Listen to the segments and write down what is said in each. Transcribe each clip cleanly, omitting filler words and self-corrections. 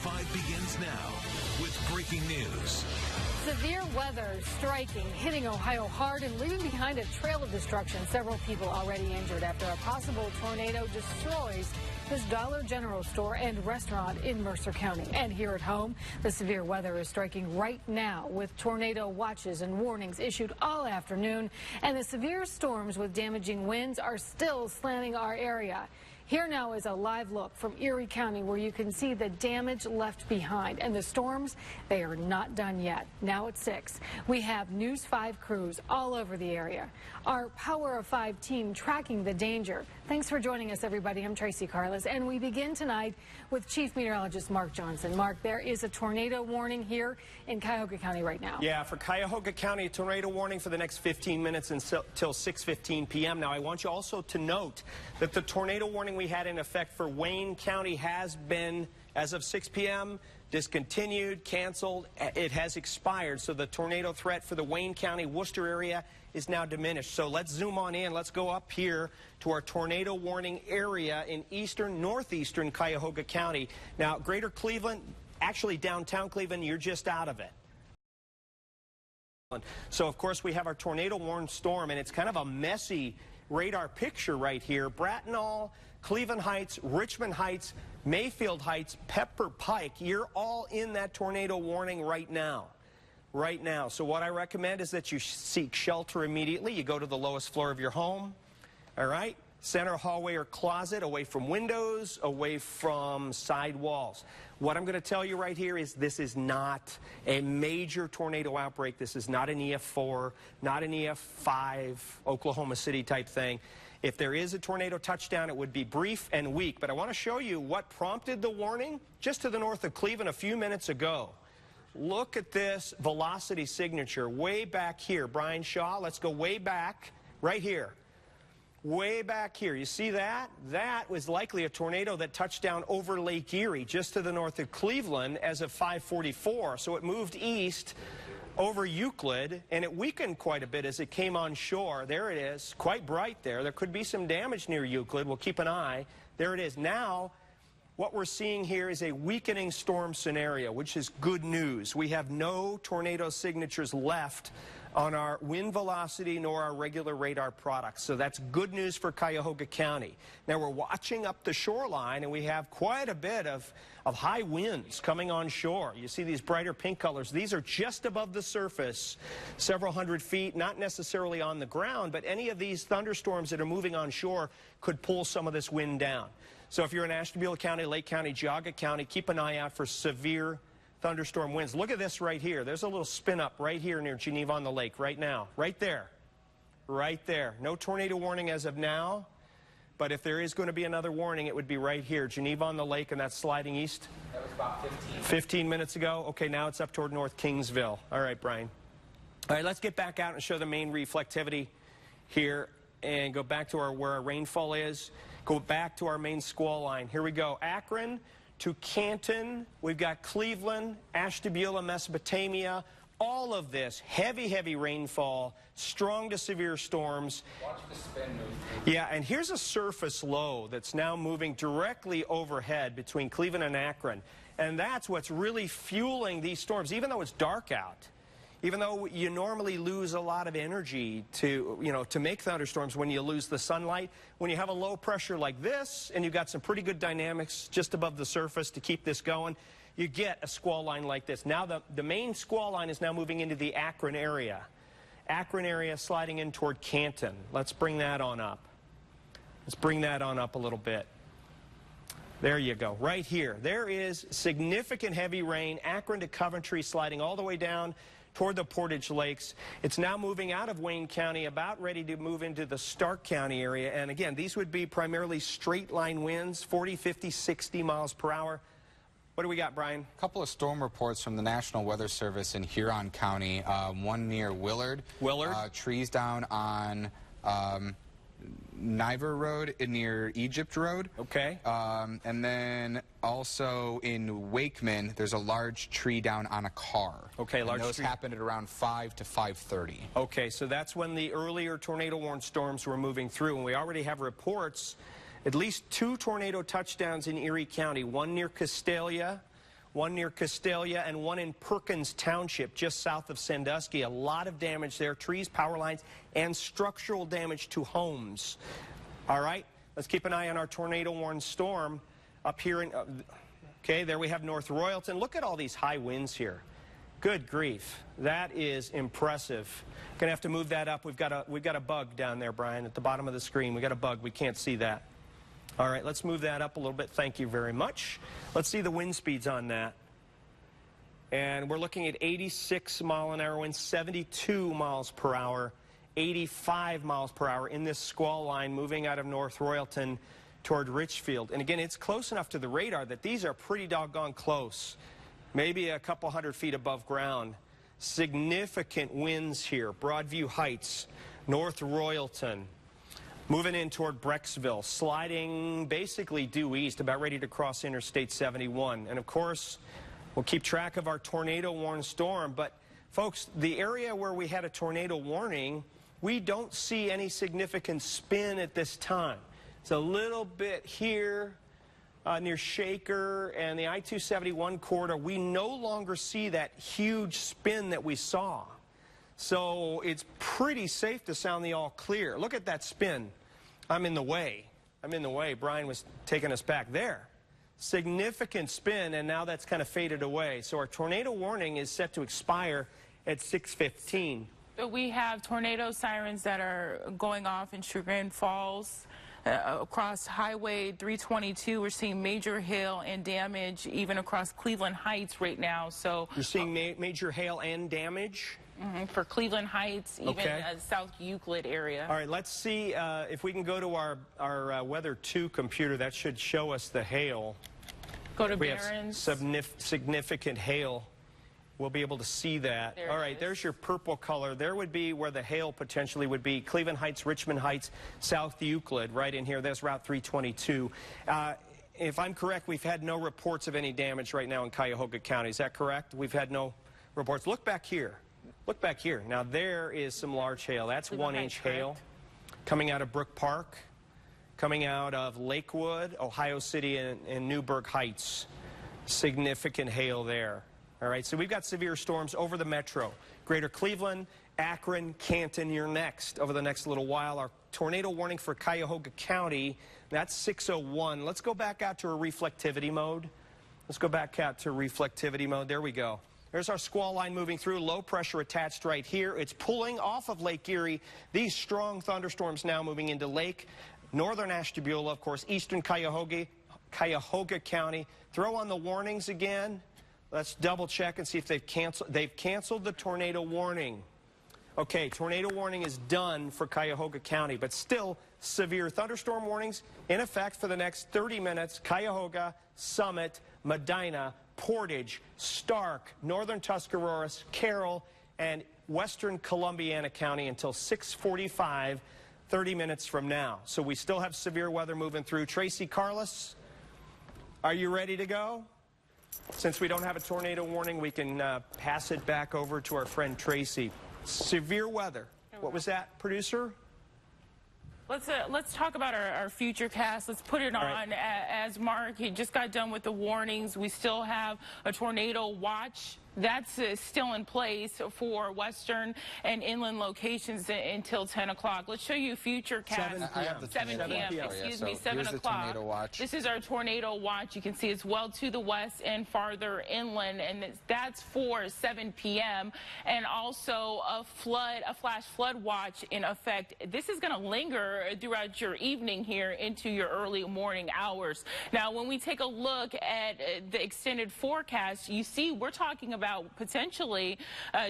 5 begins now with breaking news. Severe weather striking, hitting Ohio hard and leaving behind a trail of destruction. Several people already injured after a possible tornado destroys this Dollar General store and restaurant in Mercer County. And here at home, the severe weather is striking right now with tornado watches and warnings issued all afternoon. And the severe storms with damaging winds are still slamming our area. Here now is a live look from Erie County where you can see the damage left behind. And the storms, they are not done yet. Now at 6, we have News 5 crews all over the area. Our Power of 5 team tracking the danger. Thanks for joining us, everybody. I'm Tracy Carlos, and we begin tonight with Chief Meteorologist Mark Johnson. Mark, there is a tornado warning here in Cuyahoga County right now. Yeah, for Cuyahoga County, a tornado warning for the next 15 minutes until 6:15 p.m. Now, I want you also to note that the tornado warning we had in effect for Wayne County has been, as of 6 p.m., discontinued, canceled. It has expired, so the tornado threat for the Wayne County, Worcester area is now diminished. So let's zoom on in. Let's go up here to our tornado warning area in northeastern Cuyahoga County. Now, greater Cleveland, actually downtown Cleveland, you're just out of it. So, of course, we have our tornado warning storm, and it's kind of a messy radar picture right here. Bracknell, Cleveland Heights, Richmond Heights, Mayfield Heights, Pepper Pike, you're all in that tornado warning right now. Right now. So what I recommend is that you seek shelter immediately. You go to the lowest floor of your home, all right? Center hallway or closet, away from windows, away from side walls. What I'm going to tell you right here is this is not a major tornado outbreak. This is not an EF4, not an EF5, Oklahoma City type thing. If there is a tornado touchdown, it would be brief and weak. But I want to show you what prompted the warning just to the north of Cleveland a few minutes ago. Look at this velocity signature way back here. Brian Shaw, let's go way back, right here. Way back here. You see that? That was likely a tornado that touched down over Lake Erie, just to the north of Cleveland as of 5:44. So it moved east over Euclid, and it weakened quite a bit as it came on shore. There it is, quite bright there. There could be some damage near Euclid. We'll keep an eye. There it is. Now, what we're seeing here is a weakening storm scenario, which is good news. We have no tornado signatures left on our wind velocity nor our regular radar products. So that's good news for Cuyahoga County. Now we're watching up the shoreline, and we have quite a bit of high winds coming on shore. You see these brighter pink colors. These are just above the surface, several hundred feet, not necessarily on the ground, but any of these thunderstorms that are moving on shore could pull some of this wind down. So if you're in Ashtabula County, Lake County, Geauga County, keep an eye out for severe thunderstorm winds. Look at this right here. There's a little spin up right here near Geneva on the Lake right now. Right there. Right there. No tornado warning as of now, but if there is going to be another warning, it would be right here. Geneva on the Lake, and that's sliding east. That was about 15 minutes ago. Okay, now it's up toward North Kingsville. All right, Brian. All right, let's get back out and show the main reflectivity here and go back to where our rainfall is. Go back to our main squall line. Here we go. Akron to Canton. We've got Cleveland, Ashtabula, Mesopotamia. All of this heavy, heavy rainfall, strong to severe storms. Watch the spin move. Yeah, and here's a surface low that's now moving directly overhead between Cleveland and Akron. And that's what's really fueling these storms, even though it's dark out. Even though you normally lose a lot of energy to make thunderstorms when you lose the sunlight, when you have a low pressure like this and you've got some pretty good dynamics just above the surface to keep this going, you get a squall line like this. Now the main squall line is now moving into the Akron area. Akron area sliding in toward Canton. Let's bring that on up. Let's bring that on up a little bit. There you go, right here. There is significant heavy rain, Akron to Coventry sliding all the way down toward the Portage Lakes. It's now moving out of Wayne County, about ready to move into the Stark County area. And again, these would be primarily straight line winds, 40, 50, 60 miles per hour. What do we got, Brian? A couple of storm reports from the National Weather Service in Huron County. One near Willard. Trees down on Niver Road near Egypt Road. Okay. And then also in Wakeman, there's a large tree down on a car. Okay, large tree. Those happened at around 5 to 5:30. Okay, so that's when the earlier tornado warning storms were moving through, and we already have reports, at least 2 tornado touchdowns in Erie County, one near Castalia, one near Castalia, and one in Perkins Township, just south of Sandusky. A lot of damage there, trees, power lines, and structural damage to homes. All right, let's keep an eye on our tornado-warned storm up here in, okay, there we have North Royalton. Look at all these high winds here. Good grief, that is impressive. Gonna have to move that up. We've got a bug down there, Brian, at the bottom of the screen. We got a bug, we can't see that. All right, let's move that up a little bit. Thank you very much. Let's see the wind speeds on that. And we're looking at 86-mile-an-hour winds, 72 miles per hour, 85 miles per hour in this squall line moving out of North Royalton toward Richfield. And again, it's close enough to the radar that these are pretty doggone close. Maybe a couple hundred feet above ground. Significant winds here. Broadview Heights, North Royalton. Moving in toward Brecksville, sliding basically due east, about ready to cross Interstate 71. And of course, we'll keep track of our tornado-warned storm. But folks, the area where we had a tornado warning, we don't see any significant spin at this time. It's a little bit here near Shaker and the I-271 corridor. We no longer see that huge spin that we saw. So it's pretty safe to sound the all clear. Look at that spin. I'm in the way. I'm in the way. Brian was taking us back there. Significant spin, and now that's kind of faded away. So our tornado warning is set to expire at 6:15. We have tornado sirens that are going off in Chagrin Falls. Across Highway 322, we're seeing major hail and damage, even across Cleveland Heights right now. So you're seeing major hail and damage? For Cleveland Heights, even South Euclid area. All right, let's see if we can go to our Weather 2 computer. That should show us the hail. Go to we Barron's. Have significant hail. We'll be able to see that. All right, there's your purple color. There would be where the hail potentially would be. Cleveland Heights, Richmond Heights, South Euclid, right in here. There's Route 322. If I'm correct, we've had no reports of any damage right now in Cuyahoga County. Is that correct? We've had no reports. Look back here. Look back here. Now, there is some large hail. That's 1-inch hail coming out of Brook Park, coming out of Lakewood, Ohio City, and Newburgh Heights. Significant hail there. All right, so we've got severe storms over the metro. Greater Cleveland, Akron, Canton, you're next over the next little while. Our tornado warning for Cuyahoga County, that's 6:01. Let's go back out to a reflectivity mode. Let's go back out to reflectivity mode. There we go. There's our squall line moving through, low pressure attached right here. It's pulling off of Lake Erie. These strong thunderstorms now moving into Lake, northern Ashtabula, of course, eastern Cuyahoga County. Throw on the warnings again. Let's double check and see if they've canceled the tornado warning. Okay, tornado warning is done for Cuyahoga County, but still severe thunderstorm warnings in effect for the next 30 minutes. Cuyahoga, Summit, Medina, Portage, Stark, northern Tuscarawas, Carroll, and western Columbiana County until 6:45, 30 minutes from now. So we still have severe weather moving through. Tracy, Carlos, are you ready to go? Since we don't have a tornado warning, we can pass it back over to our friend Tracy. Severe weather. What was that, producer? Let's talk about our future cast. Let's put it on. As Mark, he just got done with the warnings. We still have a tornado watch. That's still in place for western and inland locations until 10 o'clock. Let's show you future cast. 7 p.m. Excuse me, 7 o'clock. This is our tornado watch. You can see it's well to the west and farther inland, and that's for 7 p.m. And also a flash flood watch in effect. This is going to linger throughout your evening here into your early morning hours. Now, when we take a look at the extended forecast, you see we're talking about potentially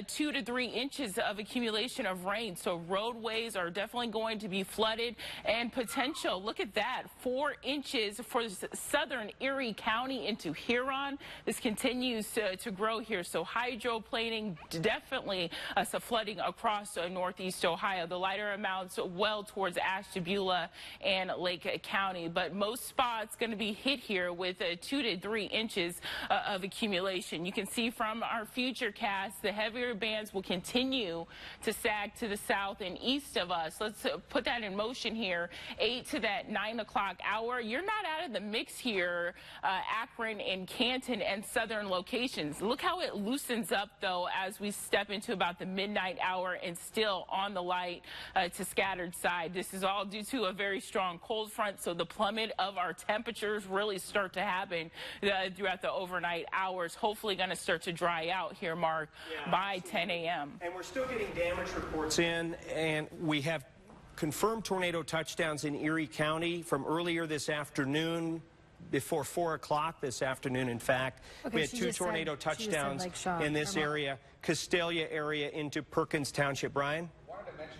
2 to 3 inches of accumulation of rain. So roadways are definitely going to be flooded, and potential, look at that, 4 inches for southern Erie County into Huron. This continues to grow here. So hydroplaning, definitely some flooding across northeast Ohio. The lighter amounts well towards Ashtabula and Lake County, but most spots going to be hit here with 2 to 3 inches of accumulation. You can see from from our futurecast, the heavier bands will continue to sag to the south and east of us. Let's put that in motion here. 8 to that 9 o'clock hour. You're not out of the mix here, Akron and Canton and southern locations. Look how it loosens up, though, as we step into about the midnight hour and still on the light to scattered side. This is all due to a very strong cold front, so the plummet of our temperatures really start to happen throughout the overnight hours. Hopefully going to start to dry out here, Mark, by 10 a.m. And we're still getting damage reports in, and we have confirmed tornado touchdowns in Erie County from earlier this afternoon, before 4 o'clock this afternoon, in fact. Okay, we had 2 tornado touchdowns in this area, Castalia area into Perkins Township. Brian? I wanted to mention,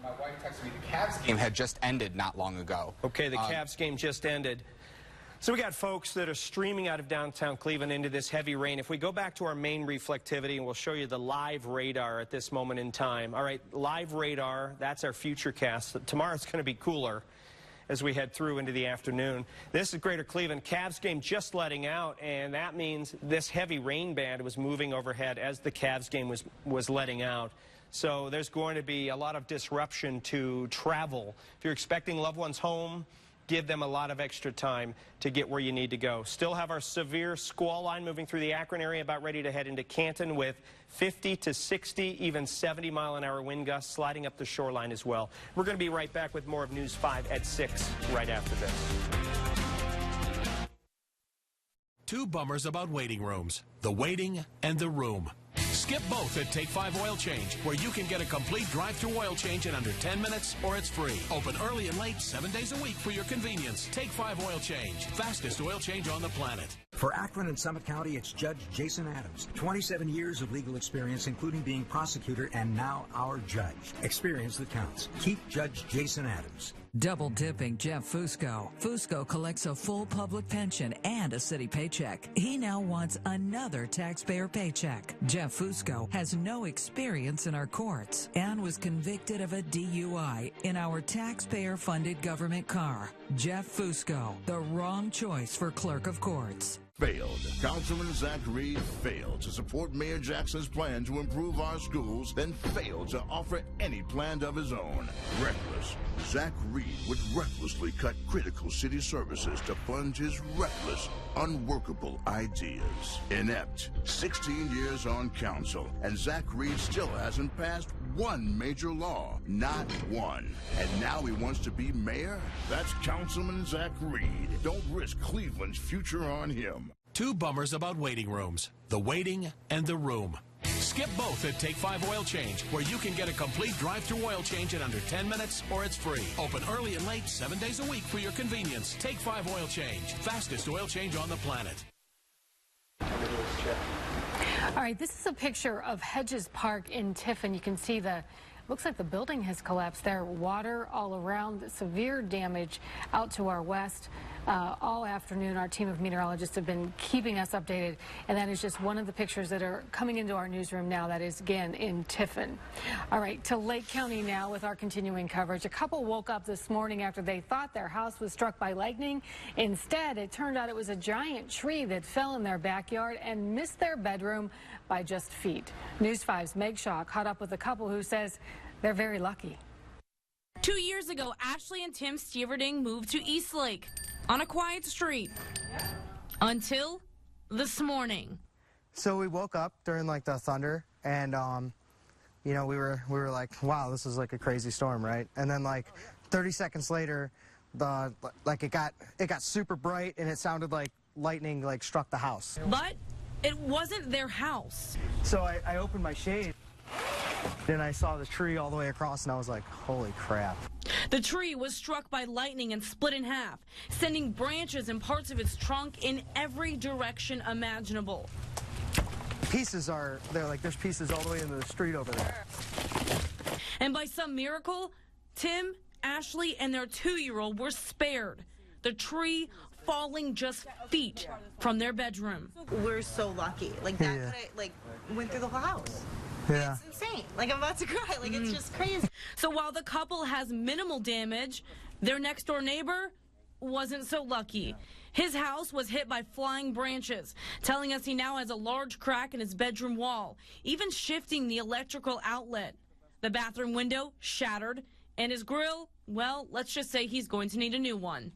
my wife texted me, the Cavs game had just ended not long ago. Okay, the Cavs game just ended. So we got folks that are streaming out of downtown Cleveland into this heavy rain. If we go back to our main reflectivity, and we'll show you the live radar at this moment in time. All right, live radar, that's our futurecast. Tomorrow's going to be cooler as we head through into the afternoon. This is Greater Cleveland. Cavs game just letting out, and that means this heavy rain band was moving overhead as the Cavs game was letting out. So there's going to be a lot of disruption to travel. If you're expecting loved ones home, give them a lot of extra time to get where you need to go. Still have our severe squall line moving through the Akron area, about ready to head into Canton with 50 to 60, even 70-mile-an-hour wind gusts sliding up the shoreline as well. We're going to be right back with more of News 5 at 6 right after this. 2 bummers about waiting rooms: the waiting and the room. Skip both at Take 5 Oil Change, where you can get a complete drive-through oil change in under 10 minutes, or it's free. Open early and late, 7 days a week for your convenience. Take 5 Oil Change, fastest oil change on the planet. For Akron and Summit County, it's Judge Jason Adams. 27 years of legal experience, including being prosecutor and now our judge. Experience that counts. Keep Judge Jason Adams. Double dipping Jeff Fusco. Fusco collects a full public pension and a city paycheck. He now wants another taxpayer paycheck. Jeff Fusco has no experience in our courts and was convicted of a DUI in our taxpayer-funded government car. Jeff Fusco, the wrong choice for clerk of courts. Failed. Councilman Zach Reed failed to support Mayor Jackson's plan to improve our schools, then failed to offer any plan of his own. Reckless. Zach Reed would recklessly cut critical city services to fund his reckless, unworkable ideas. Inept. 16 years on council, and Zach Reed still hasn't passed one major law. Not one. And now he wants to be mayor? That's Councilman Zach Reed. Don't risk Cleveland's future on him. 2 bummers about waiting rooms: the waiting and the room. Skip both at Take 5 Oil Change, where you can get a complete drive-through oil change in under 10 minutes, or it's free. Open early and late, 7 days a week for your convenience. Take 5 Oil Change, fastest oil change on the planet. All right, this is a picture of Hedges Park in Tiffin. You can see looks like the building has collapsed there. Water all around, severe damage out to our west. All afternoon, our team of meteorologists have been keeping us updated, and that is just one of the pictures that are coming into our newsroom now. That is, again, in Tiffin. All right, to Lake County now with our continuing coverage. A couple woke up this morning after they thought their house was struck by lightning. Instead, it turned out it was a giant tree that fell in their backyard and missed their bedroom by just feet. News 5's Meg Shaw caught up with a couple who says they're very lucky. 2 years ago, Ashley and Tim Steverding moved to Eastlake on a quiet street until this morning. So we woke up during like the thunder, and you know, we were like, wow, this is like a crazy storm, right? And then like 30 seconds later, it got super bright, and it sounded like lightning like struck the house. But it wasn't their house. So I opened my shade. Then I saw the tree all the way across, and I was like, holy crap. The tree was struck by lightning and split in half, sending branches and parts of its trunk in every direction imaginable. There's pieces all the way into the street over there. And by some miracle, Tim, Ashley, and their 2-year-old were spared. The tree falling just feet from their bedroom. We're so lucky. Like, that could have, went through the whole house. Yeah. It's insane. Like, I'm about to cry. Like, it's just crazy. So while the couple has minimal damage, their next door neighbor wasn't so lucky. His house was hit by flying branches, telling us he now has a large crack in his bedroom wall, even shifting the electrical outlet. The bathroom window shattered, and his grill, well, let's just say he's going to need a new one.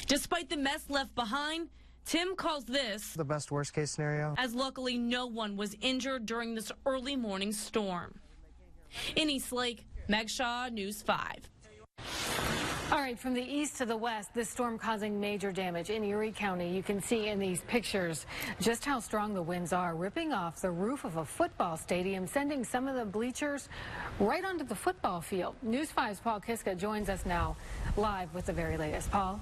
Despite the mess left behind, Tim calls this the best worst case scenario, as luckily no one was injured during this early morning storm. In Eastlake, Meg Shaw, News 5. All right, from the east to the west, this storm causing major damage in Erie County. You can see in these pictures just how strong the winds are, ripping off the roof of a football stadium, sending some of the bleachers right onto the football field. News 5's Paul Kiska joins us now live with the very latest. Paul?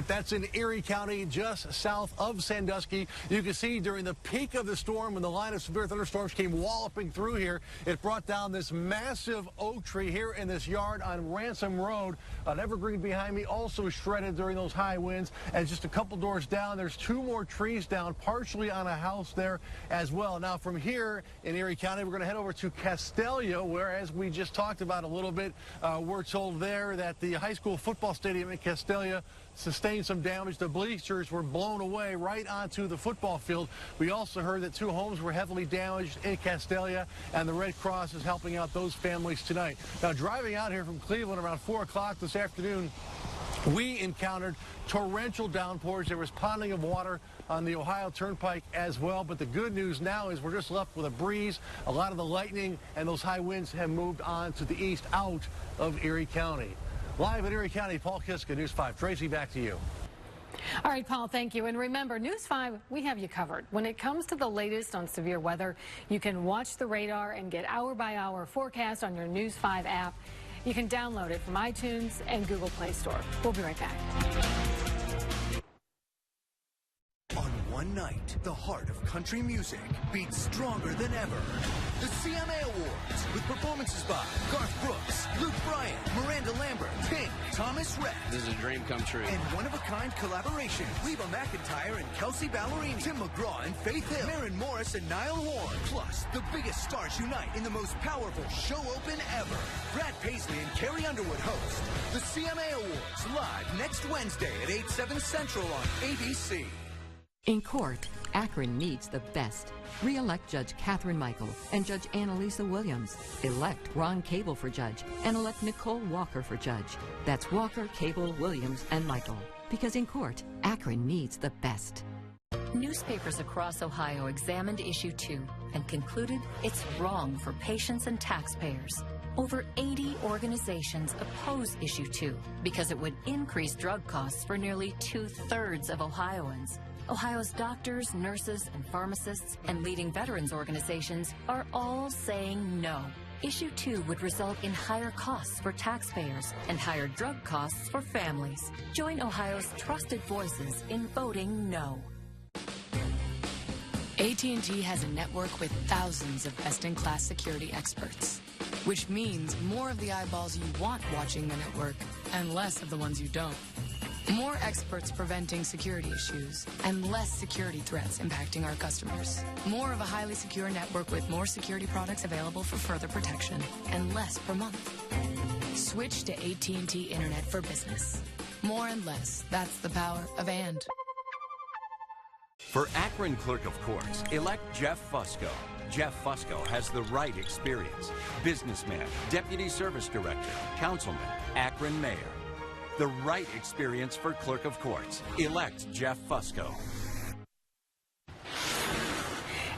That's in Erie County, just south of Sandusky. You can see during the peak of the storm, when the line of severe thunderstorms came walloping through here, it brought down this massive oak tree here in this yard on Ransom Road. An evergreen behind me also shredded during those high winds. And just a couple doors down, there's 2 more trees down, partially on a house there as well. Now, from here in Erie County, we're going to head over to Castalia, where, as we just talked about a little bit, we're told there that the high school football stadium in Castalia sustained some damage. The bleachers were blown away right onto the football field. We also heard that 2 homes were heavily damaged in Castalia, and the Red Cross is helping out those families tonight. Now, driving out here from Cleveland around 4 o'clock this afternoon, we encountered torrential downpours. There was ponding of water on the Ohio Turnpike as well. But the good news now is we're just left with a breeze. A lot of the lightning and those high winds have moved on to the east out of Erie County. Live in Erie County, Paul Kiska, News 5. Tracy, back to you. All right, Paul, thank you. And remember, News 5, we have you covered. When it comes to the latest on severe weather, you can watch the radar and get hour-by-hour forecast on your News 5 app. You can download it from iTunes and Google Play Store. We'll be right back. On one night, the heart of country music beats stronger than ever. The CMA Awards, with performances by Garth Brooks, Luke Bryan, Miranda Lambert, Pink, Thomas Rhett. This is a dream come true. And one-of-a-kind collaboration. Reba McEntire and Kelsey Ballerini. Tim McGraw and Faith Hill. Maren Morris and Niall Horn. Plus, the biggest stars unite in the most powerful show open ever. Brad Paisley and Carrie Underwood host the CMA Awards live next Wednesday at 8/7 Central on ABC. In court, Akron needs the best. Re-elect Judge Catherine Michael and Judge Annalisa Williams. Elect Ron Cable for judge and elect Nicole Walker for judge. That's Walker, Cable, Williams, and Michael. Because in court, Akron needs the best. Newspapers across Ohio examined Issue 2 and concluded it's wrong for patients and taxpayers. Over 80 organizations oppose Issue 2 because it would increase drug costs for nearly 2/3 of Ohioans. Ohio's doctors, nurses, and pharmacists and leading veterans organizations are all saying no. Issue 2 would result in higher costs for taxpayers and higher drug costs for families. Join Ohio's trusted voices in voting no. AT&T has a network with thousands of best-in-class security experts, which means more of the eyeballs you want watching the network and less of the ones you don't. More experts preventing security issues and less security threats impacting our customers. More of a highly secure network with more security products available for further protection and less per month. Switch to AT&T Internet for Business. More and less. That's the power of and. For Akron Clerk of Courts, elect Jeff Fusco. Jeff Fusco has the right experience. Businessman, Deputy Service Director, Councilman, Akron Mayor. The right experience for Clerk of Courts. Elect Jeff Fusco.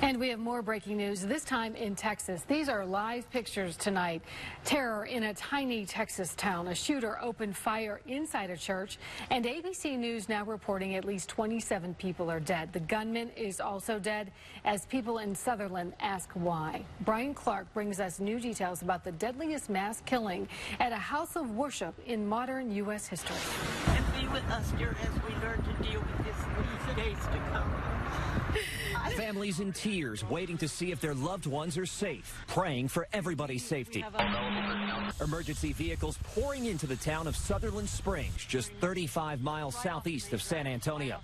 And we have more breaking news, this time in Texas. These are live pictures tonight. Terror in a tiny Texas town. A shooter opened fire inside a church, and ABC News now reporting at least 27 people are dead. The gunman is also dead, as people in Sutherland ask why. Brian Clark brings us new details about the deadliest mass killing at a house of worship in modern U.S. history. And be with us, dear, as we learn to deal with this these days to come. Families in tears, waiting to see if their loved ones are safe, praying for everybody's safety. Emergency vehicles pouring into the town of Sutherland Springs, just 35 miles southeast of San Antonio.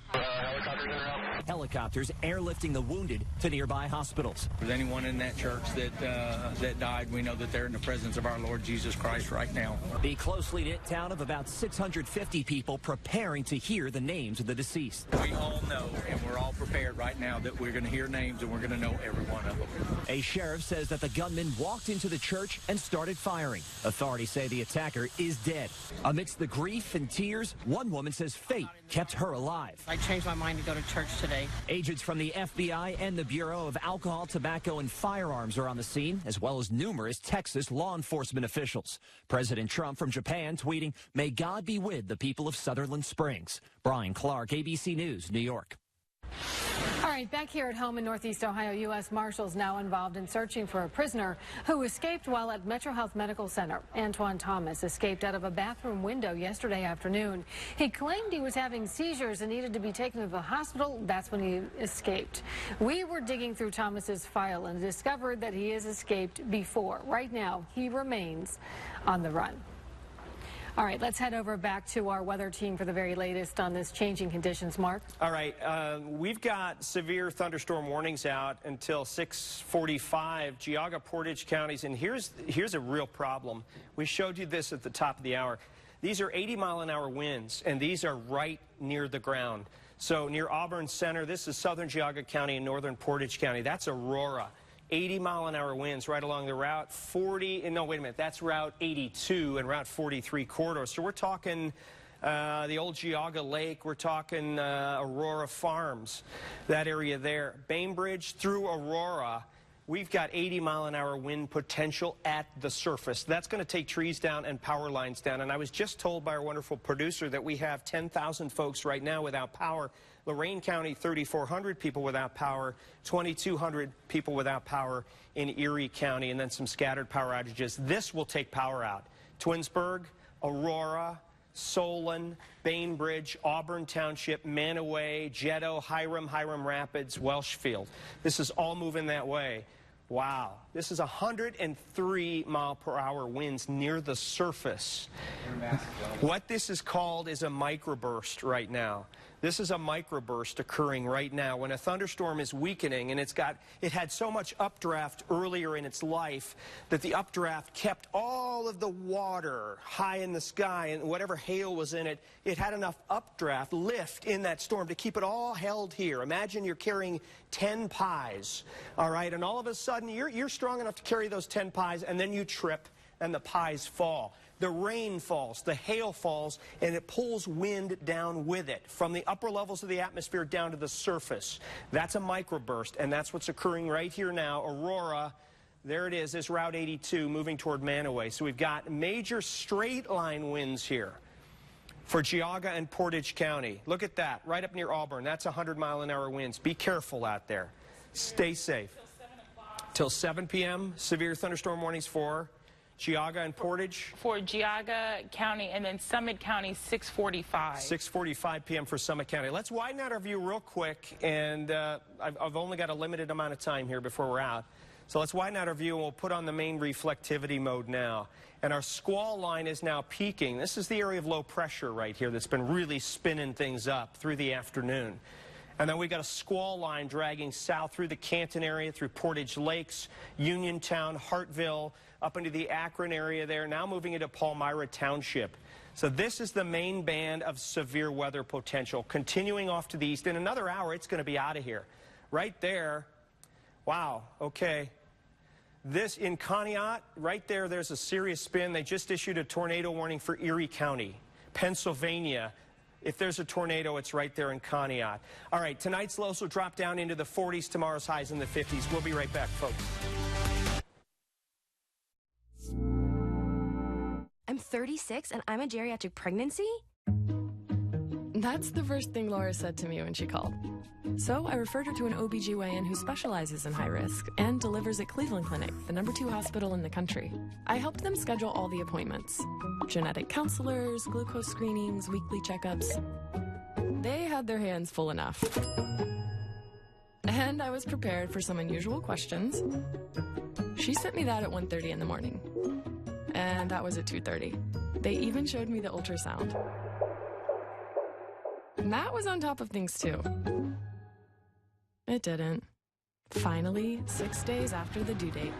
Helicopters airlifting the wounded to nearby hospitals. If there's anyone in that church that died, we know that they're in the presence of our Lord Jesus Christ right now. The closely knit town of about 650 people preparing to hear the names of the deceased. We all know, and we're all prepared right now, that we're going to hear names and we're going to know every one of them. A sheriff says that the gunman walked into the church and started firing. Authorities say the attacker is dead. Amidst the grief and tears, one woman says fate kept her alive. I changed my mind to go to church today. Agents from the FBI and the Bureau of Alcohol, Tobacco, and Firearms are on the scene, as well as numerous Texas law enforcement officials. President Trump from Japan tweeting, "May God be with the people of Sutherland Springs." Brian Clark, ABC News, New York. All right, back here at home in Northeast Ohio, U.S. Marshals now involved in searching for a prisoner who escaped while at Metro Health Medical Center. Antoine Thomas escaped out of a bathroom window yesterday afternoon. He claimed he was having seizures and needed to be taken to the hospital. That's when he escaped. We were digging through Thomas's file and discovered that he has escaped before. Right now, he remains on the run. All right, let's head over back to our weather team for the very latest on this changing conditions. Mark? All right, we've got severe thunderstorm warnings out until 6:45, Geauga, Portage counties, and here's a real problem. We showed you this at the top of the hour. These are 80-mile-an-hour winds, and these are right near the ground. So near Auburn Center, this is southern Geauga County and northern Portage County. That's Aurora. 80-mile-an-hour winds right along the Route 40, no, wait a minute, that's Route 82 and Route 43 corridor. So we're talking the old Geauga Lake, we're talking Aurora Farms, that area there. Bainbridge through Aurora, we've got 80-mile-an-hour wind potential at the surface. That's going to take trees down and power lines down. And I was just told by our wonderful producer that we have 10,000 folks right now without power. Lorain County, 3,400 people without power, 2,200 people without power in Erie County, and then some scattered power outages. This will take power out. Twinsburg, Aurora, Solon, Bainbridge, Auburn Township, Manaway, Jetto, Hiram Rapids, Welshfield. This is all moving that way. Wow. This is 103-mile-per-hour winds near the surface. What this is called is a microburst right now. This is a microburst occurring right now when a thunderstorm is weakening, and it had so much updraft earlier in its life that the updraft kept all of the water high in the sky, and whatever hail was in it, it had enough updraft lift in that storm to keep it all held here. Imagine you're carrying 10 pies, all right, and all of a sudden you're strong enough to carry those 10 pies, and then you trip and the pies fall. The rain falls, the hail falls, and it pulls wind down with it from the upper levels of the atmosphere down to the surface. That's a microburst, and that's what's occurring right here now. Aurora, there it is Route 82 moving toward Manaway. So we've got major straight line winds here for Geauga and Portage County. Look at that, right up near Auburn. That's 100-mile-an-hour winds. Be careful out there. Stay safe. Till 7 p.m., severe thunderstorm warnings for Geauga and Portage? For Geauga County and then Summit County, 6:45. 6:45 p.m. for Summit County. Let's widen out our view real quick, and I've only got a limited amount of time here before we're out. So let's widen out our view, and we'll put on the main reflectivity mode now. And our squall line is now peaking. This is the area of low pressure right here that's been really spinning things up through the afternoon. And then we got a squall line dragging south through the Canton area, through Portage Lakes, Uniontown, Hartville, up into the Akron area there, now moving into Palmyra Township. So this is the main band of severe weather potential. Continuing off to the east, in another hour, it's going to be out of here. Right there, wow, okay. This in Conneaut, right there, there's a serious spin. They just issued a tornado warning for Erie County, Pennsylvania. If there's a tornado, it's right there in Conneaut. All right, tonight's lows will drop down into the 40s, tomorrow's highs in the 50s. We'll be right back, folks. I'm 36 and I'm a geriatric pregnancy? That's the first thing Laura said to me when she called. So I referred her to an OBGYN who specializes in high risk and delivers at Cleveland Clinic, the #2 hospital in the country. I helped them schedule all the appointments. Genetic counselors, glucose screenings, weekly checkups. They had their hands full enough. And I was prepared for some unusual questions. She sent me that at 1:30 in the morning. and that was at 2:30. They even showed me the ultrasound. And that was on top of things too. It didn't. Finally, 6 days after the due date,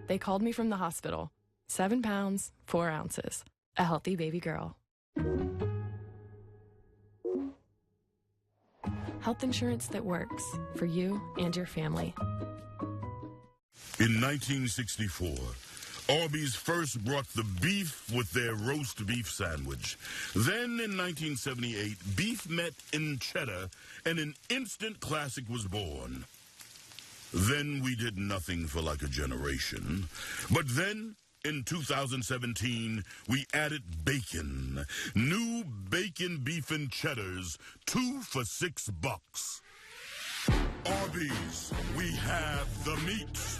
they called me from the hospital. 7 pounds, 4 ounces. A healthy baby girl. Health insurance that works for you and your family. In 1964, Arby's first brought the beef with their roast beef sandwich. Then in 1978, beef met in cheddar and an instant classic was born. Then we did nothing for like a generation. But then, in 2017, we added bacon. New bacon beef and cheddars, 2 for $6. Arby's, we have the meat.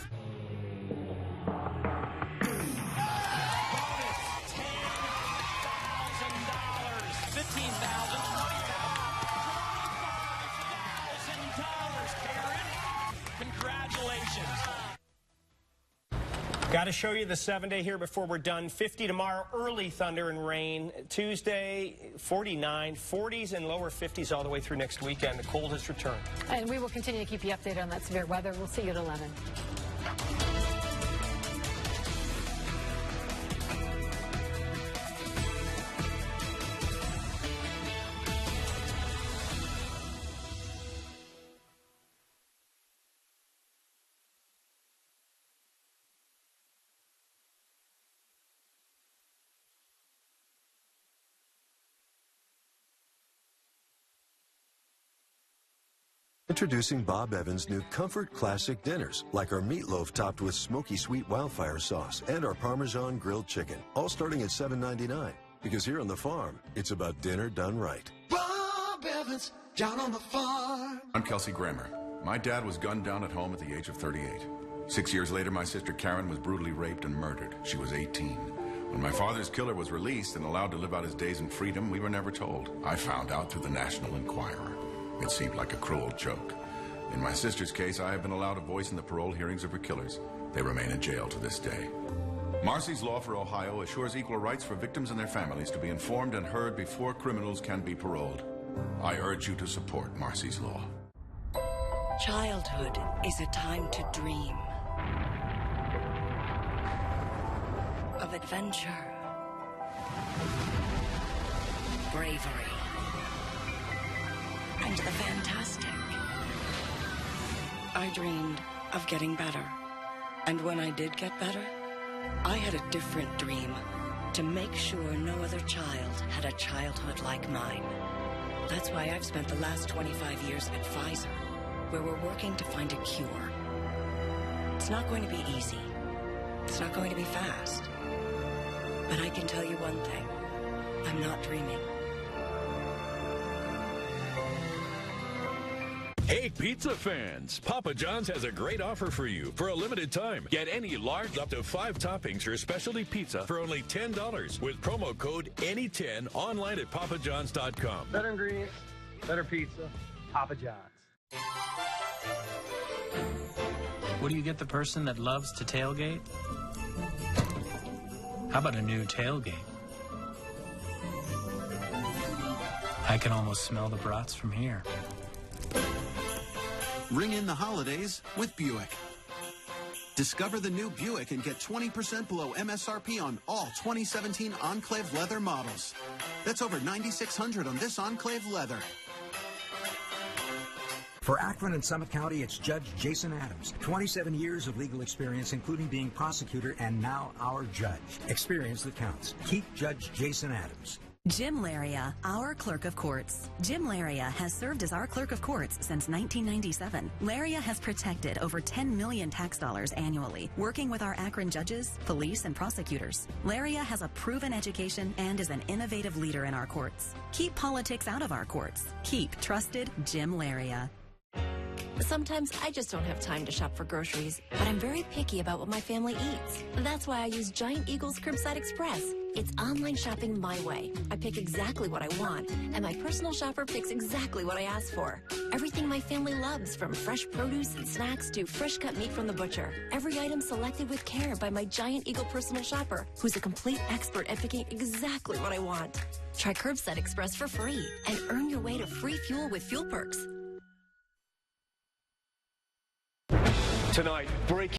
Got to show you the 7-day here before we're done. 50 tomorrow, early thunder and rain. Tuesday, 49, 40s and lower 50s all the way through next weekend. The cold has returned. And we will continue to keep you updated on that severe weather. We'll see you at 11. Introducing Bob Evans' new Comfort Classic Dinners, like our meatloaf topped with smoky sweet wildfire sauce and our Parmesan grilled chicken, all starting at $7.99. Because here on the farm, it's about dinner done right. Bob Evans, down on the farm. I'm Kelsey Grammer. My dad was gunned down at home at the age of 38. 6 years later, my sister Karen was brutally raped and murdered. She was 18. When my father's killer was released and allowed to live out his days in freedom, we were never told. I found out through the National Enquirer. It seemed like a cruel joke. In my sister's case, I have been allowed a voice in the parole hearings of her killers. They remain in jail to this day. Marcy's Law for Ohio assures equal rights for victims and their families to be informed and heard before criminals can be paroled. I urge you to support Marcy's Law. Childhood is a time to dream. Of adventure. Bravery. And the fantastic. I dreamed of getting better. And when I did get better, I had a different dream. To make sure no other child had a childhood like mine. That's why I've spent the last 25 years at Pfizer, where we're working to find a cure. It's not going to be easy. It's not going to be fast. But I can tell you one thing. I'm not dreaming. Hey, pizza fans! Papa John's has a great offer for you. For a limited time, get any large up to 5 toppings or specialty pizza for only $10 with promo code ANY10 online at papajohns.com. Better ingredients, better pizza, Papa John's. What do you get the person that loves to tailgate? How about a new tailgate? I can almost smell the brats from here. Ring in the holidays with Buick. Discover the new Buick and get 20% below MSRP on all 2017 Enclave leather models. That's over $9,600 on this Enclave leather. For Akron and Summit County, it's Judge Jason Adams. 27 years of legal experience, including being prosecutor and now our judge. Experience that counts. Keep Judge Jason Adams. Jim Laria, our clerk of courts. Jim Laria has served as our clerk of courts since 1997. Laria has protected over 10 million tax dollars annually, working with our Akron judges, police, and prosecutors. Laria has a proven education and is an innovative leader in our courts. Keep politics out of our courts. Keep trusted Jim Laria. Sometimes I just don't have time to shop for groceries, but I'm very picky about what my family eats. That's why I use Giant Eagle's Curbside Express. It's online shopping my way. I pick exactly what I want, and my personal shopper picks exactly what I ask for. Everything my family loves, from fresh produce and snacks to fresh cut meat from the butcher. Every item selected with care by my Giant Eagle personal shopper, who's a complete expert at picking exactly what I want. Try Curbside Express for free and earn your way to free fuel with fuel perks. Tonight, breaking